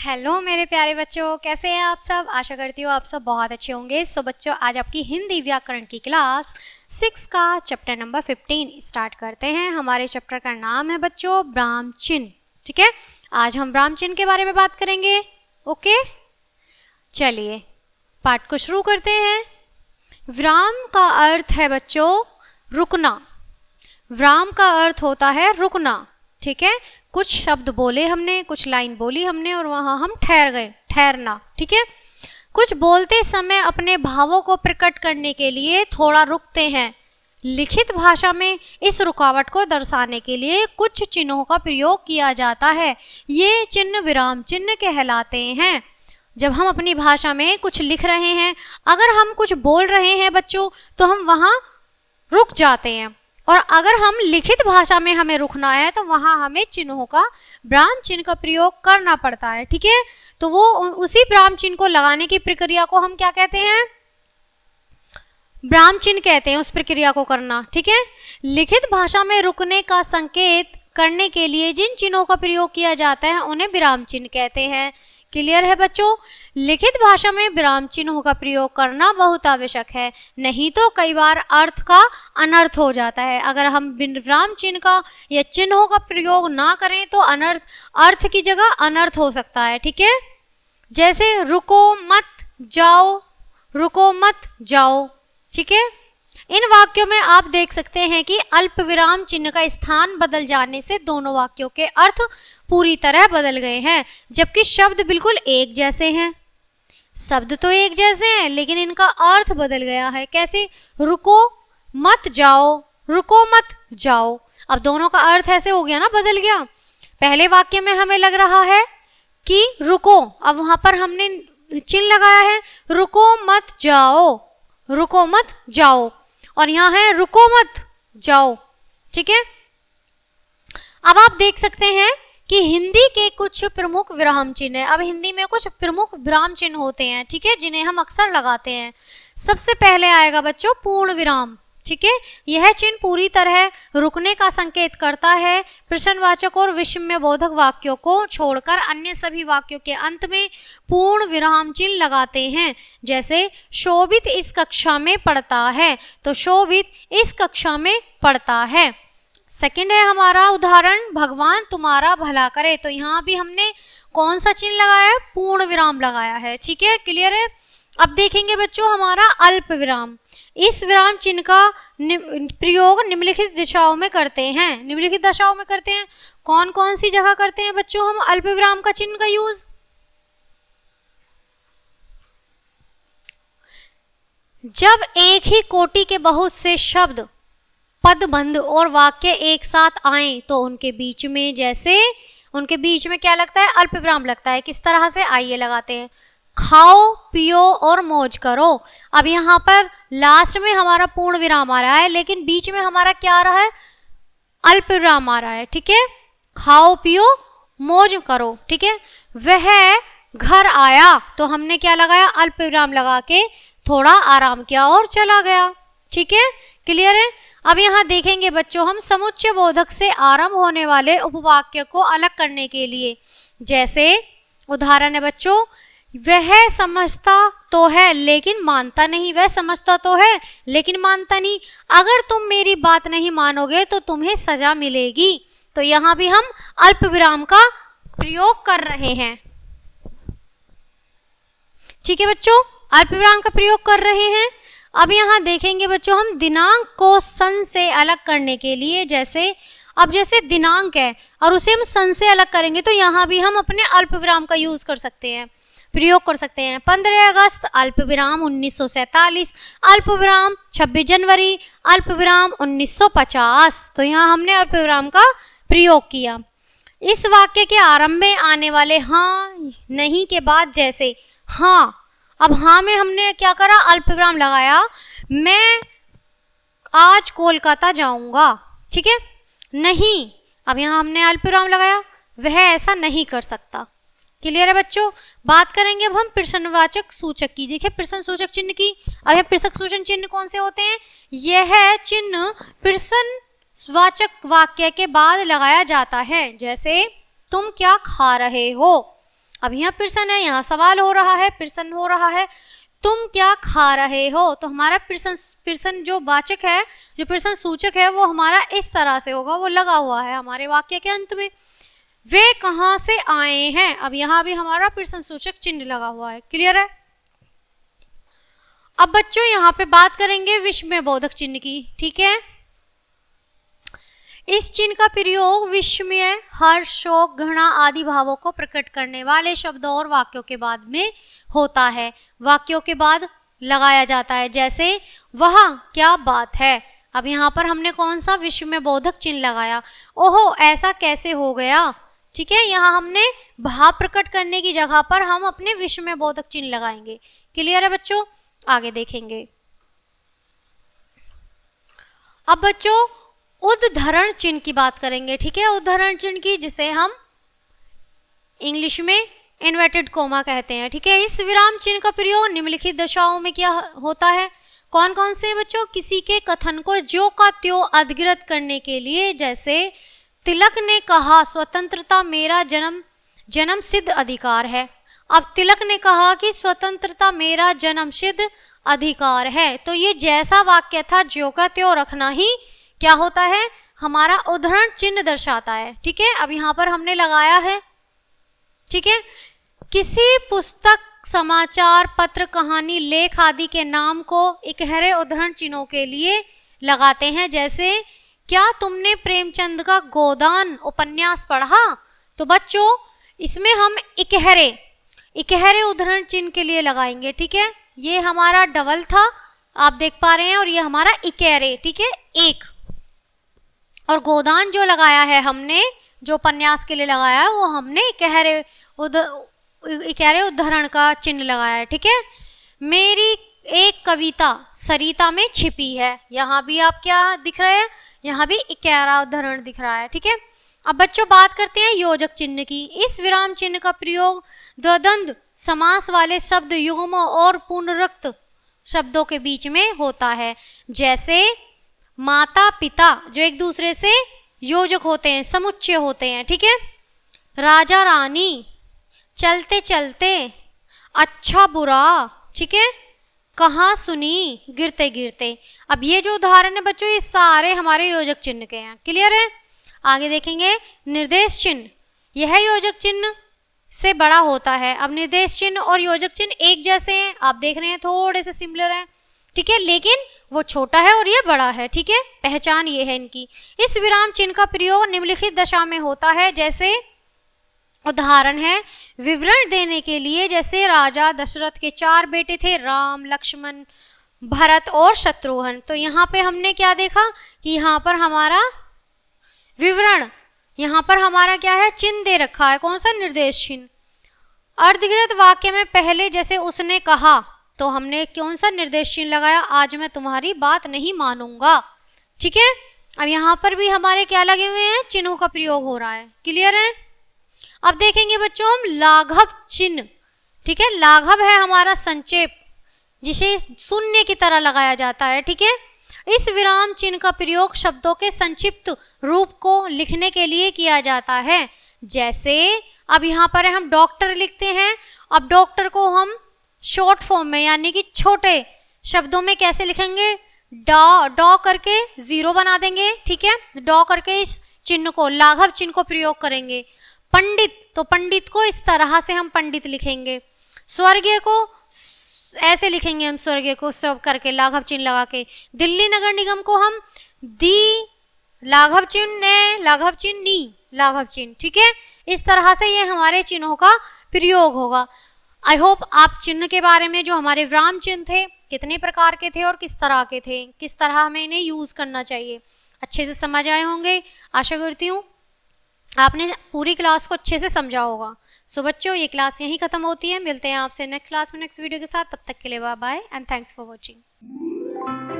Hello मेरे प्यारे बच्चों, कैसे हैं आप सब। आशा करती हूँ आप सब बहुत अच्छे होंगे। सो बच्चों, आज आपकी हिंदी व्याकरण की क्लास 6 का चैप्टर नंबर 15 स्टार्ट करते हैं। हमारे चैप्टर का नाम है बच्चों ब्राह्म चिन्ह। ठीक है, आज हम ब्राह्म चिन्ह के बारे में बात करेंगे। ओके, चलिए पाठ को शुरू करते हैं। विराम का अर्थ है बच्चों रुकना। विराम का अर्थ होता है रुकना। ठीक है, कुछ शब्द बोले हमने, कुछ लाइन बोली हमने और वहाँ हम ठहर गए, ठहरना। ठीक है, कुछ बोलते समय अपने भावों को प्रकट करने के लिए थोड़ा रुकते हैं। लिखित भाषा में इस रुकावट को दर्शाने के लिए कुछ चिन्हों का प्रयोग किया जाता है। ये चिन्ह विराम चिन्ह कहलाते हैं। जब हम अपनी भाषा में कुछ लिख रहे हैं, अगर हम कुछ बोल रहे हैं बच्चों, तो हम वहाँ रुक जाते हैं, और अगर हम लिखित भाषा में हमें रुकना है तो वहाँ हमें चिन्हों का, ब्राह्म चिन्ह का प्रयोग करना पड़ता है। ठीक है, तो वो उसी ब्राह्म चिन्ह को लगाने की प्रक्रिया को हम क्या कहते हैं? ब्राह्म चिन्ह कहते हैं उस प्रक्रिया को करना। ठीक है, लिखित भाषा में रुकने का संकेत करने के लिए जिन चिन्हों का प्रयोग किया जाता है उन्हें विराम चिन्ह कहते हैं। क्लियर है बच्चों? लिखित भाषा में विराम चिन्हों का प्रयोग करना बहुत आवश्यक है, नहीं तो कई बार अर्थ का अनर्थ हो जाता है। अगर हम विराम चिन्ह का या चिन्हों का प्रयोग ना करें तो अनर्थ, अर्थ की जगह अनर्थ हो सकता है। ठीक है, जैसे रुको मत जाओ, रुको मत जाओ। ठीक है, इन वाक्यों में आप देख सकते हैं कि अल्प विराम चिन्ह का स्थान बदल जाने से दोनों वाक्यों के अर्थ पूरी तरह बदल गए हैं, जबकि शब्द बिल्कुल एक जैसे हैं। शब्द तो एक जैसे हैं लेकिन इनका अर्थ बदल गया है। कैसे? रुको मत जाओ, रुको मत जाओ। अब दोनों का अर्थ ऐसे हो गया ना, बदल गया। पहले वाक्य में हमें लग रहा है कि रुको, अब वहां पर हमने चिन्ह लगाया है रुको मत जाओ, रुको मत जाओ, और यहाँ है रुको मत जाओ। ठीक है, अब आप देख सकते हैं कि हिंदी के कुछ प्रमुख विराम चिन्ह है। अब हिंदी में कुछ प्रमुख विराम चिन्ह होते हैं, ठीक है, जिन्हें हम अक्सर लगाते हैं। सबसे पहले आएगा बच्चों पूर्ण विराम। ठीक है, यह चिन्ह पूरी तरह रुकने का संकेत करता है। प्रश्नवाचक और विस्मयबोधक वाक्यों को छोड़कर अन्य सभी वाक्यों के अंत में पूर्ण विराम चिन्ह लगाते हैं। जैसे शोभित इस कक्षा में पढ़ता है, तो शोभित इस कक्षा में पढ़ता है। सेकंड है हमारा उदाहरण भगवान तुम्हारा भला करे, तो यहाँ भी हमने कौन सा चिन्ह लगाया है? पूर्ण विराम लगाया है। ठीक है, क्लियर है? अब देखेंगे बच्चों हमारा अल्प विराम। इस विराम चिन्ह का प्रयोग निम्नलिखित दिशाओं में करते हैं। निम्नलिखित दशाओं में करते हैं। कौन कौन सी जगह करते हैं बच्चों हम अल्प विराम का चिन्ह का यूज? जब एक ही कोटि के बहुत से शब्द, पदबंध और वाक्य एक साथ आए तो उनके बीच में, जैसे उनके बीच में क्या लगता है? अल्प विराम लगता है। किस तरह से? आइए लगाते हैं। खाओ पियो और मौज करो। अब यहाँ पर लास्ट में हमारा पूर्ण विराम आ रहा है, लेकिन बीच में हमारा क्या आ रहा है? अल्प विराम आ रहा है। ठीक है, खाओ पियो मौज करो। ठीक है, वह घर आया तो हमने क्या लगाया? अल्प विराम लगा के थोड़ा आराम किया और चला गया। ठीक है, क्लियर है? अब यहाँ देखेंगे बच्चों हम समुच्चय बोधक से आरंभ होने वाले उपवाक्य को अलग करने के लिए, जैसे उदाहरण है बच्चों वह समझता तो है लेकिन मानता नहीं। वह समझता तो है लेकिन मानता नहीं। अगर तुम मेरी बात नहीं मानोगे तो तुम्हें सजा मिलेगी। तो यहाँ भी हम अल्प विराम का प्रयोग कर रहे हैं। ठीक है बच्चों, अल्प विराम का प्रयोग कर रहे हैं। अब यहाँ देखेंगे बच्चों हम दिनांक को सन से अलग करने के लिए, जैसे अब जैसे दिनांक है और उसे हम सन से अलग करेंगे तो यहाँ भी हम अपने अल्प विराम का यूज कर सकते हैं, प्रयोग कर सकते हैं। 15 अगस्त अल्प विराम 1947, अल्प विराम 26 जनवरी, अल्प विराम 1950। तो यहाँ हमने अल्प विराम का प्रयोग किया। इस वाक्य के आरंभ में आने वाले हाँ नहीं के बाद, जैसे हाँ, अब हाँ में हमने क्या करा? अल्प विराम लगाया। मैं आज कोलकाता जाऊंगा। ठीक है, नहीं, अब यहाँ हमने अल्प विराम लगाया। वह ऐसा नहीं कर सकता। क्लियर है बच्चों? बात करेंगे अब हम प्रश्नवाचक सूचक की। देखिए प्रश्न सूचक चिन्ह की। अब यह प्रश्न सूचक चिन्ह कौन से होते हैं? यह चिन्ह प्रश्नवाचक वाक्य के बाद लगाया जाता है, जैसे तुम क्या खा रहे हो। अब यहाँ प्रश्न है, यहाँ सवाल हो रहा है, प्रश्न हो रहा है तुम क्या खा रहे हो। तो हमारा प्रश्न जो वाचक है, जो प्रश्न सूचक है, वो हमारा इस तरह से होगा, वो लगा हुआ है हमारे वाक्य के अंत में। वे कहाँ से आए हैं, अब यहाँ भी हमारा प्रश्न सूचक चिन्ह लगा हुआ है। क्लियर है। अब बच्चों यहाँ पे बात करेंगे विस्मय बोधक चिन्ह की। ठीक है, इस चिन्ह का प्रयोग विस्मय, हर्ष, शोक, घृणा आदि भावों को प्रकट करने वाले शब्दों और वाक्यों के बाद में होता है, वाक्यों के बाद लगाया जाता है। जैसे वह क्या बात है, अब यहाँ पर हमने कौन सा विस्मय बोधक चिन्ह लगाया, ओहो ऐसा कैसे हो गया। ठीक है, यहाँ हमने भाव प्रकट करने की जगह पर हम अपने विस्मय बोधक चिन्ह लगाएंगे। क्लियर है बच्चों, आगे देखेंगे। अब बच्चों उद्धरण चिन्ह की बात करेंगे। ठीक है, उद्धरण चिन्ह की, जिसे हम इंग्लिश में इन्वर्टेड कोमा कहते हैं। ठीक है, इस विराम चिन्ह का प्रयोग निम्नलिखित दशाओं में क्या होता है, कौन कौन से बच्चों, किसी के कथन को ज्यों का त्यों अधगिरत करने के लिए। जैसे तिलक ने कहा स्वतंत्रता मेरा जन्म सिद्ध अधिकार है। अब तिलक ने कहा कि स्वतंत्रता मेरा जन्म सिद्ध अधिकार है, तो ये जैसा वाक्य था ज्यों का त्यों रखना ही क्या होता है, हमारा उद्धरण चिन्ह दर्शाता है। ठीक है, अब यहाँ पर हमने लगाया है। ठीक है, किसी पुस्तक, समाचार पत्र, कहानी, लेख आदि के नाम को इकहरे उद्धरण चिन्हों के लिए लगाते हैं। जैसे क्या तुमने प्रेमचंद का गोदान उपन्यास पढ़ा, तो बच्चों इसमें हम इकहरे उद्धरण चिन्ह के लिए लगाएंगे। ठीक है, ये हमारा डबल था, आप देख पा रहे हैं, और ये हमारा इकहरे। ठीक है, एक, और गोदान जो लगाया है हमने, जो उपन्यास के लिए लगाया है, वो हमने इकहरे उद्धरण का चिन्ह लगाया है। ठीक है, मेरी एक कविता सरिता में छिपी है, यहाँ भी आप क्या दिख रहे हैं, यहाँ भी इकहरा उद्धरण दिख रहा है। ठीक है, अब बच्चों बात करते हैं योजक चिन्ह की। इस विराम चिन्ह का प्रयोग द्वंद्व समास वाले शब्द, युग्म और पुनरुक्त शब्दों के बीच में होता है। जैसे माता पिता, जो एक दूसरे से योजक होते हैं, समुच्चय होते हैं। ठीक है, राजा रानी, चलते चलते, अच्छा बुरा। ठीक है, कहाँ सुनी, गिरते गिरते। अब ये जो उदाहरण है बच्चों, ये सारे हमारे योजक चिन्ह के हैं। क्लियर है, आगे देखेंगे निर्देश चिन्ह। यह योजक चिन्ह से बड़ा होता है। अब निर्देश चिन्ह और योजक चिन्ह एक जैसे हैं, आप देख रहे हैं थोड़े से सिमिलर हैं। ठीक है, लेकिन वो छोटा है और ये बड़ा है। ठीक है, पहचान ये है इनकी। इस विराम चिन्ह का प्रयोग निम्नलिखित दशा में होता है। जैसे उदाहरण है विवरण देने के लिए, जैसे राजा दशरथ के 4 बेटे थे, राम, लक्ष्मण, भरत और शत्रुघ्न। तो यहाँ पे हमने क्या देखा कि यहाँ पर हमारा विवरण, यहाँ पर हमारा क्या है, चिन्ह दे रखा है। कौन सा, निर्देश चिन्ह। अर्धगृत वाक्य में पहले जैसे उसने कहा, तो हमने कौन सा निर्देश चिन्ह लगाया, आज मैं तुम्हारी बात नहीं मानूंगा। ठीक है, अब यहाँ पर भी हमारे क्या लगे हुए हैं, चिन्हों का प्रयोग हो रहा है। क्लियर है। अब देखेंगे बच्चों हम लाघव चिन्ह। ठीक है, लाघव है हमारा संक्षेप, जिसे शून्य की तरह लगाया जाता है। ठीक है, इस विराम चिन्ह का प्रयोग शब्दों के संक्षिप्त रूप को लिखने के लिए किया जाता है। जैसे अब यहाँ पर हम डॉक्टर लिखते हैं, अब डॉक्टर को हम शॉर्ट फॉर्म में यानी कि छोटे शब्दों में कैसे लिखेंगे, डॉ करके 0 बना देंगे। ठीक है, डॉ करके इस चिन्ह को, लाघव चिन्ह को प्रयोग करेंगे। पंडित, तो पंडित को इस तरह से हम पंडित लिखेंगे। स्वर्गीय को ऐसे लिखेंगे हम, स्वर्गीय को सब करके लाघव चिन्ह लगा के। दिल्ली नगर निगम को हम दी लाघव चिन्ह, ने लाघव चिन्ह, नी लाघव चिन्ह। ठीक है, इस तरह से ये हमारे चिन्हों का प्रयोग होगा। आई होप आप चिन्ह के बारे में, जो हमारे विराम चिन्ह थे, कितने प्रकार के थे और किस तरह के थे, किस तरह हमें इन्हें यूज करना चाहिए, अच्छे से समझ आए होंगे। आशा करती हूँ आपने पूरी क्लास को अच्छे से समझा होगा। सो बच्चों ये क्लास यहीं खत्म होती है, मिलते हैं आपसे नेक्स्ट क्लास में नेक्स्ट वीडियो के साथ। तब तक के लिए bye bye and thanks for watching.